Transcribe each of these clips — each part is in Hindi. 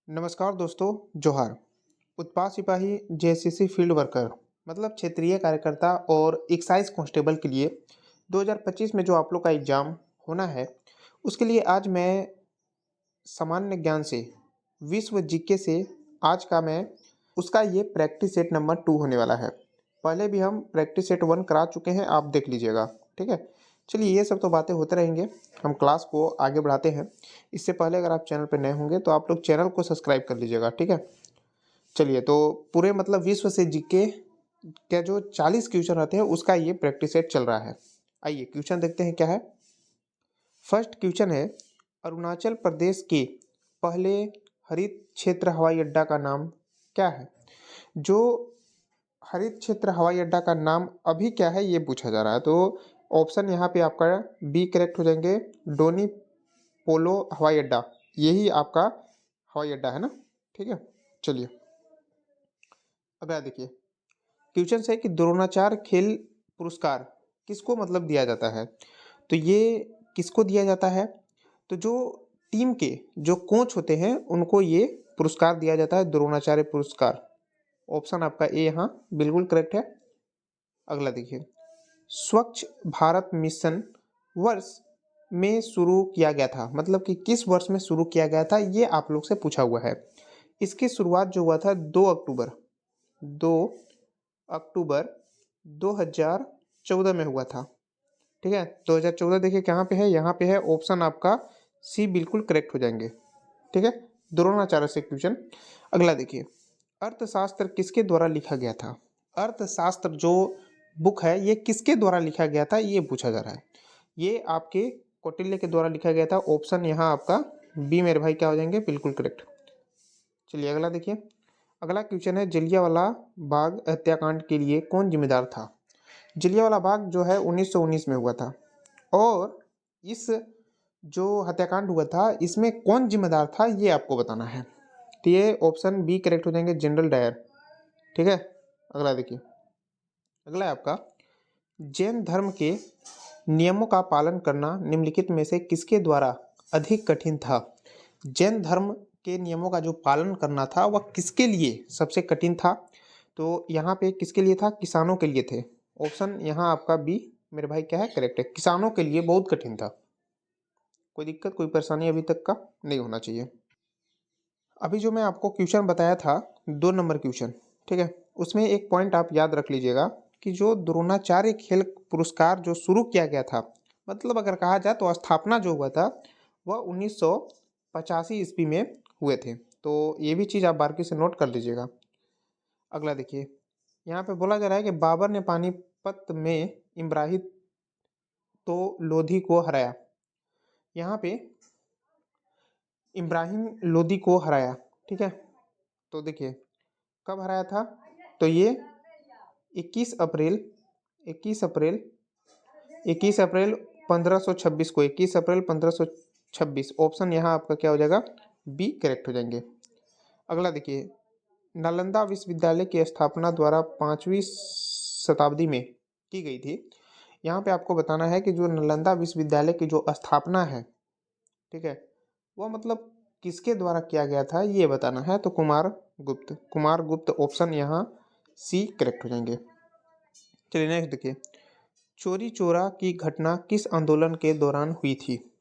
नमस्कार दोस्तों। जोहार। उत्पाद सिपाही जेएसएससी फील्ड वर्कर मतलब क्षेत्रीय कार्यकर्ता और एक्साइज कांस्टेबल के लिए 2025 में जो आप लोग का एग्ज़ाम होना है, उसके लिए आज मैं सामान्य ज्ञान से विश्व जीके से आज का मैं उसका ये प्रैक्टिस सेट नंबर 2 होने वाला है। पहले भी हम प्रैक्टिस सेट 1 करा चुके हैं, आप देख लीजिएगा। ठीक है, चलिए ये सब तो बातें होते रहेंगे, हम क्लास को आगे बढ़ाते हैं। इससे पहले अगर आप चैनल पर नए होंगे तो आप लोग चैनल को सब्सक्राइब कर लीजिएगा। ठीक है, चलिए तो पूरे मतलब विश्व से जीके का जो 40 क्वेश्चन रहते हैं उसका ये प्रैक्टिस सेट चल रहा है। आइए क्वेश्चन देखते हैं क्या है। फर्स्ट क्वेश्चन है, अरुणाचल प्रदेश के पहले हरित क्षेत्र हवाई अड्डा का नाम क्या है। जो हरित क्षेत्र हवाई अड्डा का नाम अभी क्या है ये पूछा जा रहा है, तो ऑप्शन यहाँ पे आपका बी करेक्ट हो जाएंगे, डोनी पोलो हवाई अड्डा, यही आपका हवाई अड्डा है ना। ठीक है, चलिए अगला देखिए। क्वेश्चन है कि द्रोणाचार्य खेल पुरस्कार किसको मतलब दिया जाता है। तो ये किसको दिया जाता है, तो जो टीम के जो कोच होते हैं उनको ये पुरस्कार दिया जाता है, द्रोणाचार्य पुरस्कार। ऑप्शन आपका ए यहाँ बिल्कुल करेक्ट है। अगला देखिए, स्वच्छ भारत मिशन वर्ष में शुरू किया गया था, मतलब कि किस वर्ष में शुरू किया गया था, ये आप लोग से पूछा हुआ है। इसकी शुरुआत जो हुआ था 2 अक्टूबर 2014 में हुआ था। ठीक है, 2014 देखिए कहाँ पे है, यहाँ पे है। ऑप्शन आपका सी बिल्कुल करेक्ट हो जाएंगे। ठीक है, द्रोणाचार्य से क्वेश्चन। अगला देखिए, अर्थशास्त्र किसके द्वारा लिखा गया था। अर्थशास्त्र जो बुक है ये किसके द्वारा लिखा गया था ये पूछा जा रहा है। ये आपके कौटिल्य के द्वारा लिखा गया था। ऑप्शन यहाँ आपका बी मेरे भाई क्या हो जाएंगे, बिल्कुल करेक्ट। चलिए अगला देखिए। अगला क्वेश्चन है, जलियांवाला बाग हत्याकांड के लिए कौन जिम्मेदार था। जलियांवाला बाग जो है 1919 में हुआ था, और इस जो हत्याकांड हुआ था इसमें कौन जिम्मेदार था ये आपको बताना है। तो ये ऑप्शन बी करेक्ट हो जाएंगे, जनरल डायर। ठीक है, अगला देखिए। अगला है आपका, जैन धर्म के नियमों का पालन करना निम्नलिखित में से किसके द्वारा अधिक कठिन था। जैन धर्म के नियमों का जो पालन करना था वह किसके लिए सबसे कठिन था। तो यहाँ पे किसके लिए था, किसानों के लिए थे। ऑप्शन यहाँ आपका बी मेरे भाई क्या है, करेक्ट है। किसानों के लिए बहुत कठिन था। कोई दिक्कत कोई परेशानी अभी तक का नहीं होना चाहिए। अभी जो मैं आपको क्वेश्चन बताया था 2 नंबर क्वेश्चन, ठीक है, उसमें एक पॉइंट आप याद रख लीजिएगा कि जो द्रोणाचार्य खेल पुरस्कार जो शुरू किया गया था, मतलब अगर कहा जाए तो स्थापना जो हुआ था वह 1985 ईस्वी में हुए थे। तो ये भी चीज़ आप बारीकी से नोट कर लीजिएगा। अगला देखिए, यहाँ पे बोला जा रहा है कि बाबर ने पानीपत में इब्राहिम तो लोधी को हराया। यहाँ पे इब्राहिम लोदी को हराया। ठीक है, तो देखिए कब हराया था, तो ये 21 अप्रैल 21 अप्रैल 21 अप्रैल 1526 को, 21 अप्रैल 1526। ऑप्शन यहाँ आपका क्या हो जाएगा, बी करेक्ट हो जाएंगे। अगला देखिए, नालंदा विश्वविद्यालय की स्थापना द्वारा 5वीं शताब्दी में की गई थी। यहाँ पे आपको बताना है कि जो नालंदा विश्वविद्यालय की जो स्थापना है, ठीक है, वह मतलब किसके द्वारा किया गया था ये बताना है। तो कुमार गुप्त ऑप्शन यहाँ सी करेक्ट हो जाएंगे। चलिए नेक्स्ट देखिए, चोरी चोरा की घटना किस आंदोलन के दौरान हुई थी।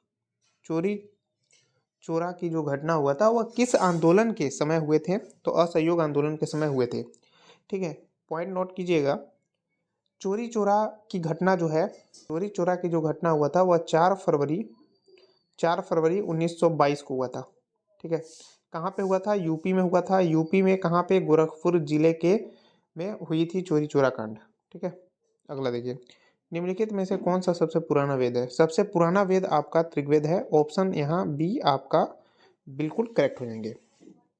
चोरी चोरा की जो घटना हुआ था वह किस आंदोलन के समय हुए थे, तो असहयोग आंदोलन के समय हुए थे। ठीक है, पॉइंट नोट कीजिएगा। चोरी चोरा की घटना जो है, चोरी चोरा की जो घटना हुआ था वह 4 फरवरी 1922 को हुआ था। ठीक है, कहाँ पे हुआ था, यूपी में हुआ था। यूपी में कहाँ पे, गोरखपुर जिले के में हुई थी चोरी चोरा कांड। ठीक है, अगला देखिए, निम्नलिखित में से कौन सा सबसे पुराना वेद है। सबसे पुराना वेद आपका ऋग्वेद है। ऑप्शन यहाँ बी आपका बिल्कुल करेक्ट हो जाएंगे।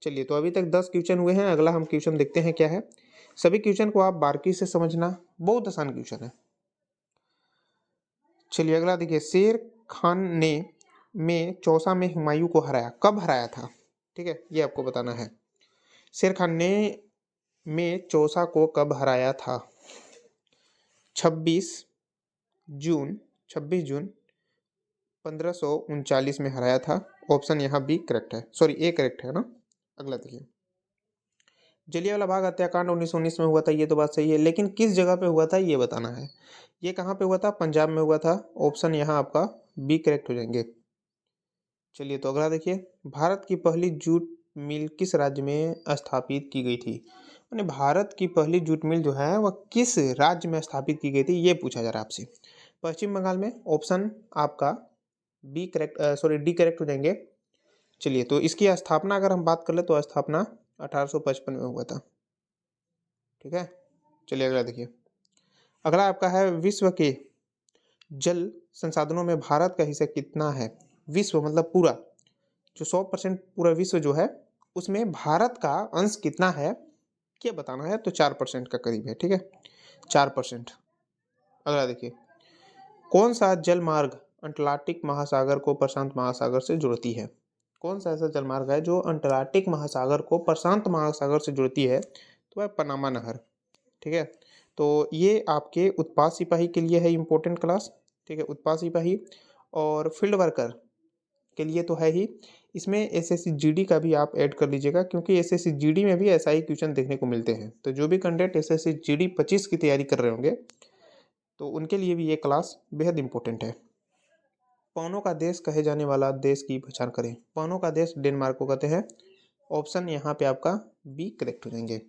चलिए तो अभी तक 10 क्वेश्चन हुए हैं। अगला हम क्वेश्चन देखते हैं क्या है। सभी क्वेश्चन को आप बारीकी से समझना, बहुत आसान क्वेश्चन है। चलिए अगला देखिए, शेर खान ने में चौसा में हुमायूं को हराया, कब हराया था। ठीक है, ये आपको बताना है। शेर खान ने में चौसा को कब हराया था। 26 जून 1539 में हराया था। ऑप्शन यहाँ बी करेक्ट है, सॉरी ए करेक्ट है ना। अगला देखिए, जलियांवाला बाग हत्याकांड 1919 में हुआ था, ये तो बात सही है, लेकिन किस जगह पे हुआ था ये बताना है। ये कहाँ पे हुआ था? पंजाब में हुआ था। ऑप्शन यहाँ आपका बी करेक्ट हो जाएंगे। चलिए तो अगला देखिए, भारत की पहली जूट मिल किस राज्य में स्थापित की गई थी? मैंने भारत की पहली जूट मिल जो है वह किस राज्य में स्थापित की गई थी ये पूछा जा रहा है आपसे। पश्चिम बंगाल में। ऑप्शन आपका B correct, sorry D correct हो जाएंगे। चलिए तो इसकी स्थापना अगर हम बात कर ले तो स्थापना 1855 में हुआ था। ठीक है, चलिए अगला देखिए, अगला आपका है विश्व के जल संसाधनों में भारत का हिस्सा कितना है? विश्व मतलब पूरा, जो 100% पूरा विश्व जो है उसमें भारत का अंश कितना है ये बताना है। तो 4% का करीब है। ठीक है, 4%। अगला देखिए, कौन सा जल मार्ग अंटार्कटिक महासागर को प्रशांत महासागर से जोड़ती है? कौन सा ऐसा जल मार्ग है जो अंटार्कटिक महासागर को प्रशांत महासागर से जोड़ती है? तो वह पनामा नहर। ठीक है, तो ये आपके उत्पाद सिपाही के लिए है इंपॉर्टेंट क्लास। ठीक है, उत्पाद सिपाही और फील्ड वर्कर के लिए तो है ही। इसमें एसएससी जीडी का भी आप ऐड कर लीजिएगा, क्योंकि एसएससी जीडी में भी ऐसा ही क्वेश्चन देखने को मिलते हैं। तो जो भी कैंडिडेट एसएससी जीडी 25 की तैयारी कर रहे होंगे तो उनके लिए भी ये क्लास बेहद इंपॉर्टेंट है। पवनों का देश कहे जाने वाला देश की पहचान करें। पवनों का देश डेनमार्क को कहते हैं। ऑप्शन यहाँ पे आपका बी करेक्ट हो जाएंगे।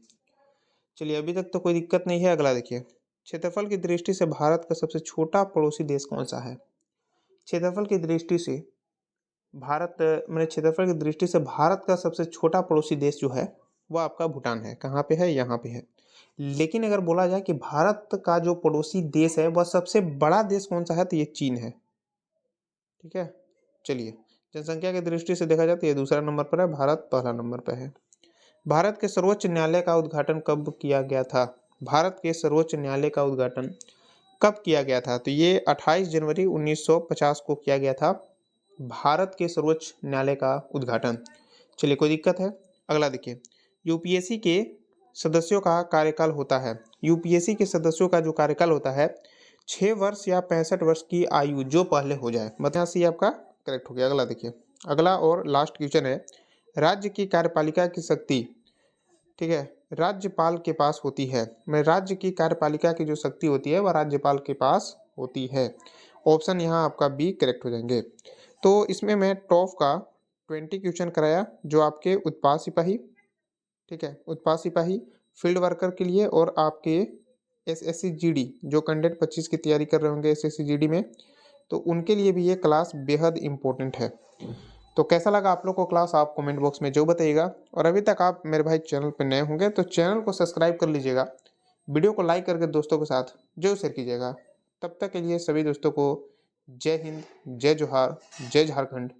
चलिए अभी तक तो कोई दिक्कत नहीं है। अगला देखिए, क्षेत्रफल की दृष्टि से भारत का सबसे छोटा पड़ोसी देश कौन सा है? क्षेत्रफल की दृष्टि से क्षेत्रफल की दृष्टि से भारत का सबसे छोटा पड़ोसी देश जो है वह आपका भूटान है। कहाँ पे है? यहाँ पे है। लेकिन अगर बोला जाए कि भारत का जो पड़ोसी देश है वह सबसे बड़ा देश कौन सा है, तो ये चीन है। ठीक है, चलिए जनसंख्या की दृष्टि से देखा जाए तो ये दूसरा नंबर पर है, भारत पहला नंबर पर है। भारत के सर्वोच्च न्यायालय का उद्घाटन कब किया गया था? भारत के सर्वोच्च न्यायालय का उद्घाटन कब किया गया था? तो ये 28 जनवरी 1950 को किया गया था भारत के सर्वोच्च न्यायालय का उद्घाटन। चलिए कोई दिक्कत है? अगला देखिए, यूपीएससी के सदस्यों का कार्यकाल होता है। यूपीएससी के सदस्यों का जो कार्यकाल होता है 6 वर्ष या 65 वर्ष की आयु जो पहले हो जाए। मतलब सी आपका करेक्ट हो गया। अगला देखिए, अगला और लास्ट क्वेश्चन है, राज्य की कार्यपालिका की शक्ति, ठीक है, राज्यपाल के पास होती है। मैं राज्य की कार्यपालिका की जो शक्ति होती है वह राज्यपाल के पास होती है। ऑप्शन यहाँ आपका बी करेक्ट हो जाएंगे। तो इसमें मैं टॉप का 20 क्वेश्चन कराया जो आपके उत्पाद सिपाही, ठीक है, उत्पाद सिपाही, फील्ड वर्कर के लिए और आपके एसएससी जीडी जो कैंडिडेट 25 की तैयारी कर रहे होंगे एसएससी जीडी में, तो उनके लिए भी ये क्लास बेहद इंपॉर्टेंट है। तो कैसा लगा आप लोग को क्लास, आप कमेंट बॉक्स में जो बताइएगा। और अभी तक आप मेरे भाई चैनल पर नए होंगे तो चैनल को सब्सक्राइब कर लीजिएगा, वीडियो को लाइक करके दोस्तों के साथ जरूर शेयर कीजिएगा। तब तक के लिए सभी दोस्तों को जय हिंद, जय जोहार, जय झारखंड।